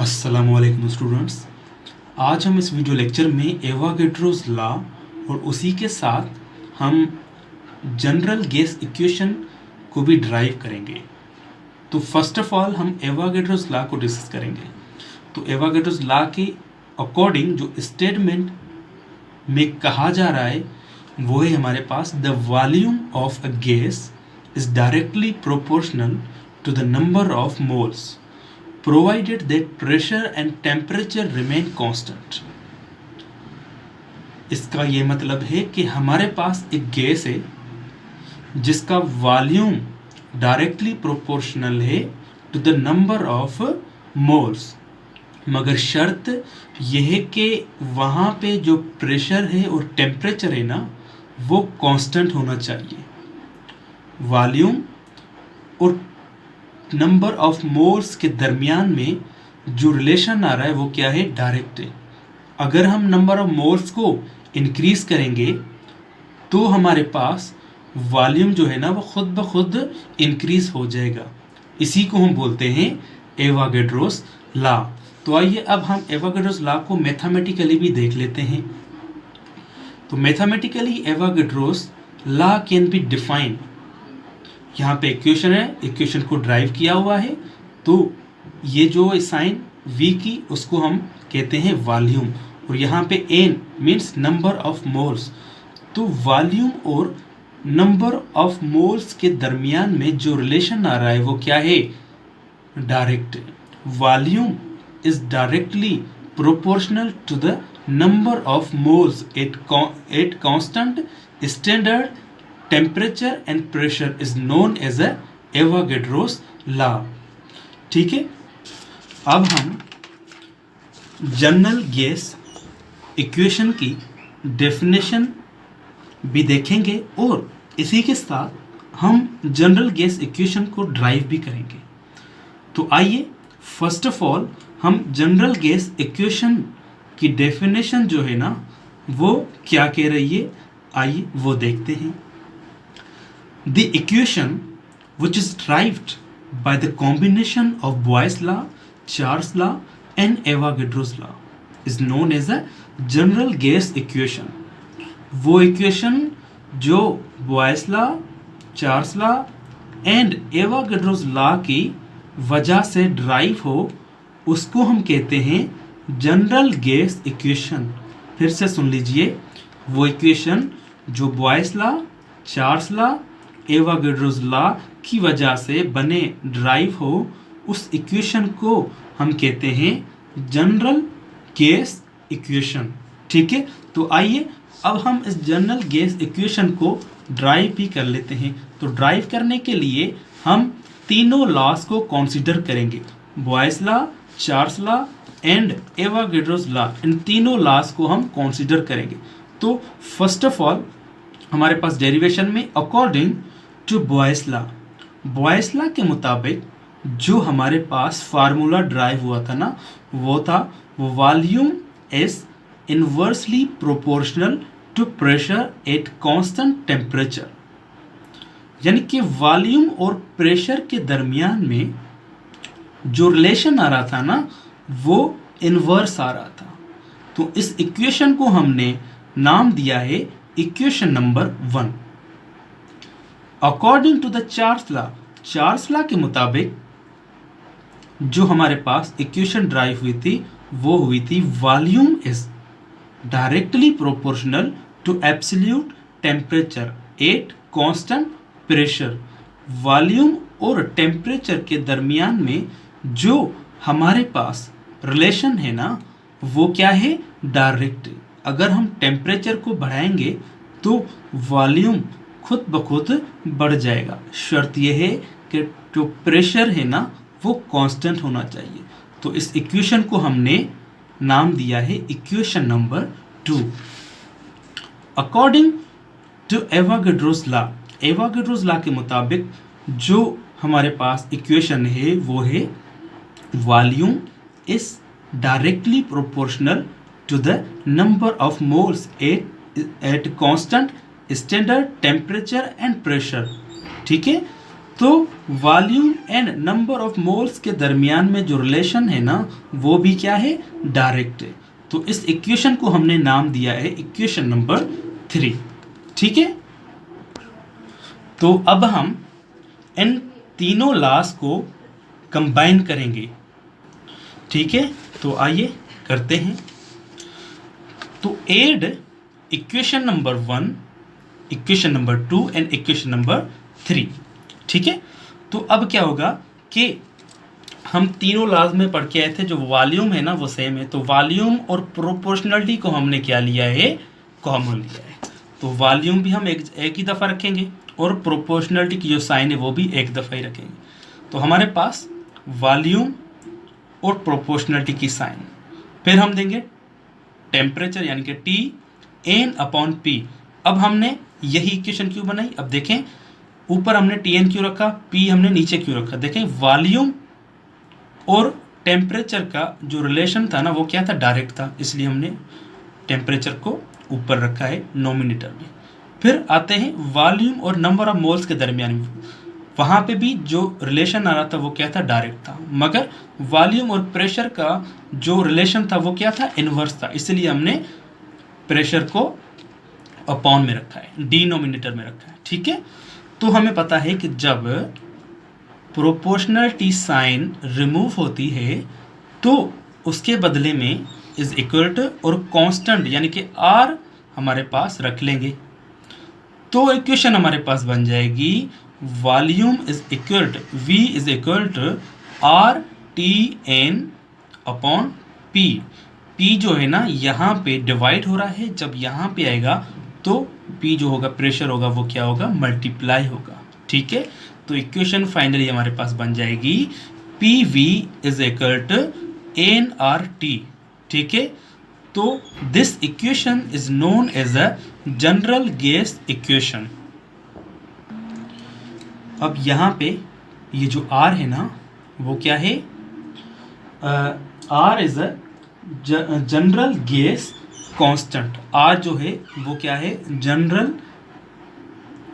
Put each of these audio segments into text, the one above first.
अस्सलामुअलैकुम स्टूडेंट्स। आज हम इस वीडियो लेक्चर में एवोगैड्रोस लॉ और उसी के साथ हम जनरल गैस इक्वेशन को भी ड्राइव करेंगे। तो फर्स्ट ऑफ ऑल हम एवोगैड्रोस लॉ को डिस्कस करेंगे। तो एवोगैड्रोस लॉ के अकॉर्डिंग जो स्टेटमेंट में कहा जा रहा है वो है हमारे पास the volume of a gas is directly proportional to the number of moles provided that pressure and temperature remain constant। इसका ये मतलब है कि हमारे पास एक गैस है जिसका वॉल्यूम डायरेक्टली प्रोपोर्शनल है to the number of moles, मगर शर्त यह है कि वहाँ पे जो प्रेशर है और टेम्परेचर है ना वो कांस्टेंट होना चाहिए। वॉल्यूम और नंबर ऑफ मोल्स के दरमियान में जो रिलेशन आ रहा है वो क्या है? डायरेक्ट है। अगर हम नंबर ऑफ मोल्स को इंक्रीज करेंगे तो हमारे पास वॉल्यूम जो है ना वो खुद ब खुद इंक्रीज हो जाएगा। इसी को हम बोलते हैं एवोगैड्रोस लॉ। तो आइए अब हम एवोगैड्रोस लॉ को मैथमेटिकली भी देख लेते हैं। तो mathematically Avogadro's law can be defined. यहाँ पे इक्वेशन है, इक्वेशन को ड्राइव किया हुआ है। तो ये जो साइन v की उसको हम कहते हैं वॉल्यूम, और यहाँ पे n means number of moles. तो वॉल्यूम और नंबर ऑफ मोल्स के दरमियान में जो रिलेशन आ रहा है वो क्या है? Direct. Volume is directly proportional to the number of moles at constant standard temperature and pressure is known as a Avogadro's law। ठीक है, अब हम जनरल गैस इक्वेशन की डेफिनेशन भी देखेंगे और इसी के साथ हम जनरल गैस इक्वेशन को ड्राइव भी करेंगे। तो आइए फर्स्ट ऑफ ऑल हम जनरल गैस इक्वेशन की डेफिनेशन जो है ना वो क्या कह रही है, आइए वो देखते हैं। The equation which is derived by the combination of Boyle's law, Charles law and Avogadro's law is known as a general gas equation। वो equation जो Boyle's law, Charles law and Avogadro's law की वजह से drive हो उसको हम कहते हैं जनरल गैस इक्वेशन। फिर से सुन लीजिए, वो इक्वेशन जो boils law, Charles law, Avogadro's law की वजह से बने ड्राइव हो उस इक्वेशन को हम कहते हैं जनरल गैस इक्वेशन। ठीक है, तो आइए अब हम इस जनरल गैस इक्वेशन को ड्राइव भी कर लेते हैं। तो ड्राइव करने के लिए हम तीनों लॉस को कंसीडर करेंगे, Boyle's law, Charles law and Avogadro's law. इन तीनों लॉस को हम कंसीडर करेंगे। तो फर्स्ट ऑफ ऑल हमारे पास डेरिवेशन में according to Boyle's law, Boyle's law के मुताबिक जो हमारे पास फार्मूला ड्राइव हुआ था ना वो था volume is inversely proportional to pressure at constant temperature. यानी कि वॉल्यूम और प्रेशर के दरमियान में जो रिलेशन आ रहा था ना वो इनवर्स आ रहा था। तो इस इक्वेशन को हमने नाम दिया है equation number 1। According to the Charles law, Charles law के मुताबिक जो हमारे पास इक्वेशन ड्राइव हुई थी वो हुई थी volume is directly proportional to absolute temperature at constant pressure. Volume और टेम्परेचर के दरमियान में जो हमारे पास रिलेशन है ना वो क्या है? डायरेक्ट। अगर हम टेम्परेचर को बढ़ाएंगे तो वॉल्यूम खुद ब खुद बढ़ जाएगा। शर्त यह है कि जो प्रेशर है ना वो कांस्टेंट होना चाहिए। तो इस इक्वेशन को हमने नाम दिया है equation number 2। According to Avogadro's law, Avogadro's law के मुताबिक जो हमारे पास इक्वेशन है वो है volume is directly proportional to the number of moles at constant standard temperature and pressure। ठीक है, तो volume and number of moles के दरमियान में जो रिलेशन है ना वो भी क्या है, डायरेक्ट है। तो इस इक्वेशन को हमने नाम दिया है इक्वेशन नंबर 3। ठीक है, तो अब हम इन तीनों लॉस को कंबाइन करेंगे। ठीक है, तो आइए करते हैं। तो add equation number 1, equation number 2 and equation number 3। ठीक है, तो अब क्या होगा कि हम तीनों लॉज में पढ़ के आए थे, जो वॉल्यूम है ना वो सेम है, तो वॉल्यूम और प्रोपोर्शनलिटी को हमने क्या लिया है, कॉमन लिया है। तो वॉल्यूम भी हम एक ही दफ़ा रखेंगे और प्रोपोर्शनलिटी की जो साइन है वो भी एक दफ़ा ही रखेंगे। तो हमारे पास वॉल्यूम और प्रोपोर्शनलिटी की साइन, फिर हम देंगे टेम्परेचर यानी कि T n अपॉन P। अब हमने यही इक्वेशन क्यों बनाई, अब देखें ऊपर हमने Tn क्यों रखा, P हमने नीचे क्यों रखा। देखें वॉल्यूम और टेम्परेचर का जो रिलेशन था ना वो क्या था, डायरेक्ट था, इसलिए हमने टेम्परेचर को ऊपर रखा है नोमिनेटर में। फिर आते हैं वॉल्यूम और नंबर ऑफ मोल्स के दरमियान, वहाँ पे भी जो रिलेशन आ रहा था वो क्या था, डायरेक्ट था, मगर वॉल्यूम और प्रेशर का जो रिलेशन था वो क्या था, इनवर्स था, इसलिए हमने प्रेशर को अपॉन में रखा है, डिनोमिनेटर में रखा है। ठीक है, तो हमें पता है कि जब प्रोपोर्शनलिटी साइन रिमूव होती है तो उसके बदले में इज इक्वल टू और कांस्टेंट यानी कि आर हमारे पास रख लेंगे। तो इक्वेशन हमारे पास बन जाएगी volume is equal to V is equal to RTN upon P। P जो है ना यहाँ पे डिवाइड हो रहा है, जब यहाँ पे आएगा तो P जो होगा प्रेशर होगा वो क्या होगा, मल्टीप्लाई होगा। ठीक है, तो इक्वेशन फाइनली हमारे पास बन जाएगी PV is equal to nRT। ठीक है, तो this equation is known as a general gas equation. अब यहाँ पे ये जो R है ना वो क्या है, R is a general gas constant. R जो है वो क्या है, जनरल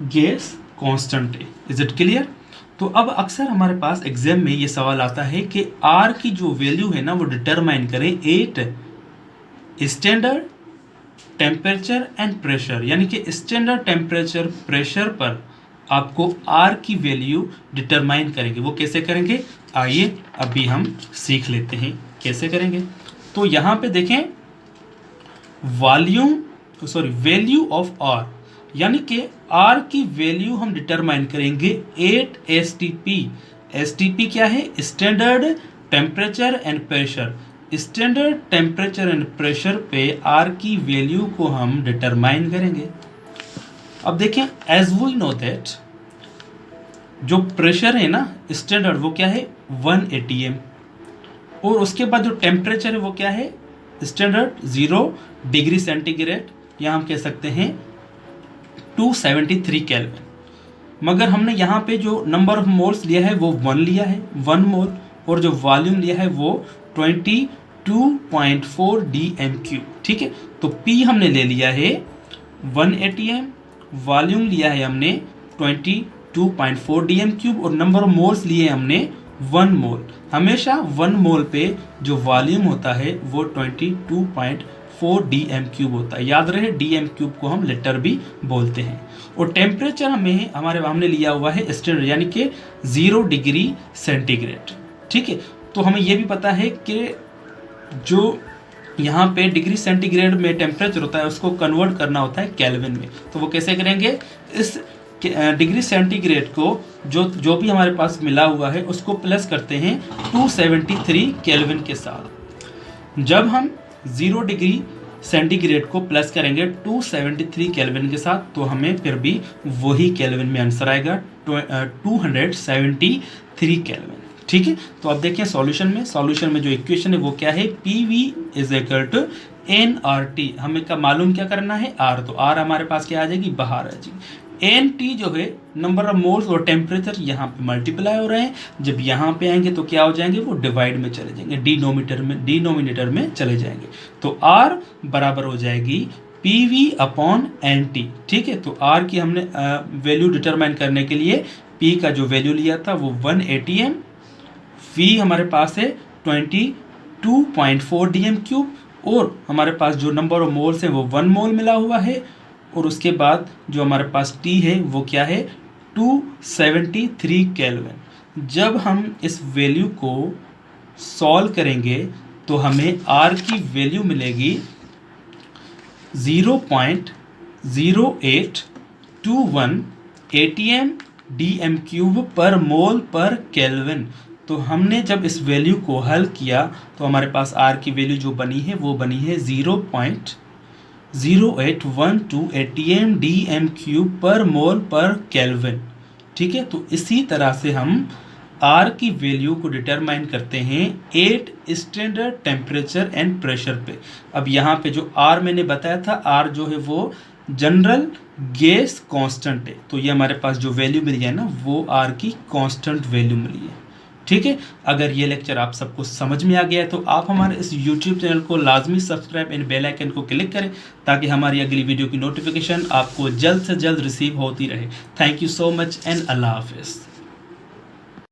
गैस कांस्टेंट है। Is it clear. तो अब अक्सर हमारे पास एग्जाम में ये सवाल आता है कि R की जो वैल्यू है ना वो डिटरमाइन करें at standard temperature and pressure, यानी कि स्टैंडर्ड टेम्परेचर प्रेशर पर आपको R की वैल्यू डिटरमाइन करेंगे। वो कैसे करेंगे, आइए अभी हम सीख लेते हैं कैसे करेंगे। तो यहाँ पे देखें वैल्यू ऑफ R, यानी कि R की वैल्यू हम डिटरमाइन करेंगे 8 STP। STP क्या है, standard temperature and pressure. Standard temperature and pressure पे R की वैल्यू को हम डिटरमाइन करेंगे। अब देखें एज वी नो दैट जो प्रेशर है ना स्टैंडर्ड वो क्या है 1 atm, और उसके बाद जो टेम्परेचर है वो क्या है स्टैंडर्ड 0 डिग्री सेंटीग्रेड, या हम कह सकते हैं 273 केल्विन। मगर हमने यहाँ पे जो नंबर ऑफ मोल्स लिया है वो 1 लिया है, 1 मोल, और जो वॉल्यूम लिया है वो 22.4 dm³। ठीक है, तो P हमने ले लिया है 1 atm, वॉल्यूम लिया है हमने 22.4 dm³, और नंबर ऑफ मोल्स लिए हमने 1 मोल। हमेशा 1 मोल पे जो वॉल्यूम होता है वो 22.4 dm³ होता है। याद रहे dm³ को हम लीटर भी बोलते हैं। और टेम्परेचर हमने लिया हुआ है स्टैंडर्ड यानी कि 0 डिग्री सेंटीग्रेड। ठीक है, तो हमें ये भी पता है कि जो यहाँ पे डिग्री सेंटीग्रेड में टेम्परेचर होता है उसको कन्वर्ट करना होता है केल्विन में। तो वो कैसे करेंगे, इस डिग्री सेंटीग्रेड को जो भी हमारे पास मिला हुआ है उसको प्लस करते हैं 273 केल्विन के साथ। जब हम 0 डिग्री सेंटीग्रेड को प्लस करेंगे 273 केल्विन के साथ तो हमें फिर भी वही केल्विन में आंसर आएगा 273 केल्विन। ठीक है, तो अब देखिए सॉल्यूशन में जो इक्वेशन है वो क्या है, PV is equal to nRT। हमें का मालूम क्या करना है, R, तो R हमारे पास क्या आ जाएगी, बाहर आ जाएगी। NT जो है नंबर ऑफ मोल्स और टेम्परेचर यहाँ पे मल्टीप्लाई हो रहे हैं, जब यहाँ पे आएंगे तो क्या हो जाएंगे, वो डिवाइड में चले जाएंगे, डिनोमिनेटर में चले जाएंगे। तो R बराबर हो जाएगी PV अपॉन NT। ठीक है, तो R की हमने वैल्यू डिटरमाइन करने के लिए P का जो वैल्यू लिया था वो 1 atm, V हमारे पास है 22.4 dm³ और हमारे पास जो नंबर ऑफ मोल्स है वो 1 मोल मिला हुआ है और उसके बाद जो हमारे पास T है वो क्या है 273 केल्विन। जब हम इस वैल्यू को सॉल्व करेंगे तो हमें R की वैल्यू मिलेगी 0.0821 atm dm³ पर मोल पर केल्विन। तो हमने जब इस वैल्यू को हल किया तो हमारे पास R की वैल्यू जो बनी है वो बनी है 0.0812 atm dm³ पर मोल पर केल्विन। ठीक है, तो इसी तरह से हम R की वैल्यू को डिटरमाइन करते हैं 8 स्टैंडर्ड टेम्परेचर एंड प्रेशर पे। अब यहाँ पे जो R मैंने बताया था, R जो है वो जनरल गैस कांस्टेंट है, तो ये हमारे पास जो वैल्यू मिली है ना वो R की कांस्टेंट वैल्यू मिली है। ठीक है, अगर ये लेक्चर आप सबको समझ में आ गया है तो आप हमारे इस YouTube चैनल को लाजमी सब्सक्राइब एंड बेल आइकन को क्लिक करें ताकि हमारी अगली वीडियो की नोटिफिकेशन आपको जल्द से जल्द रिसीव होती रहे। Thank you so much and Allah हाफिज़।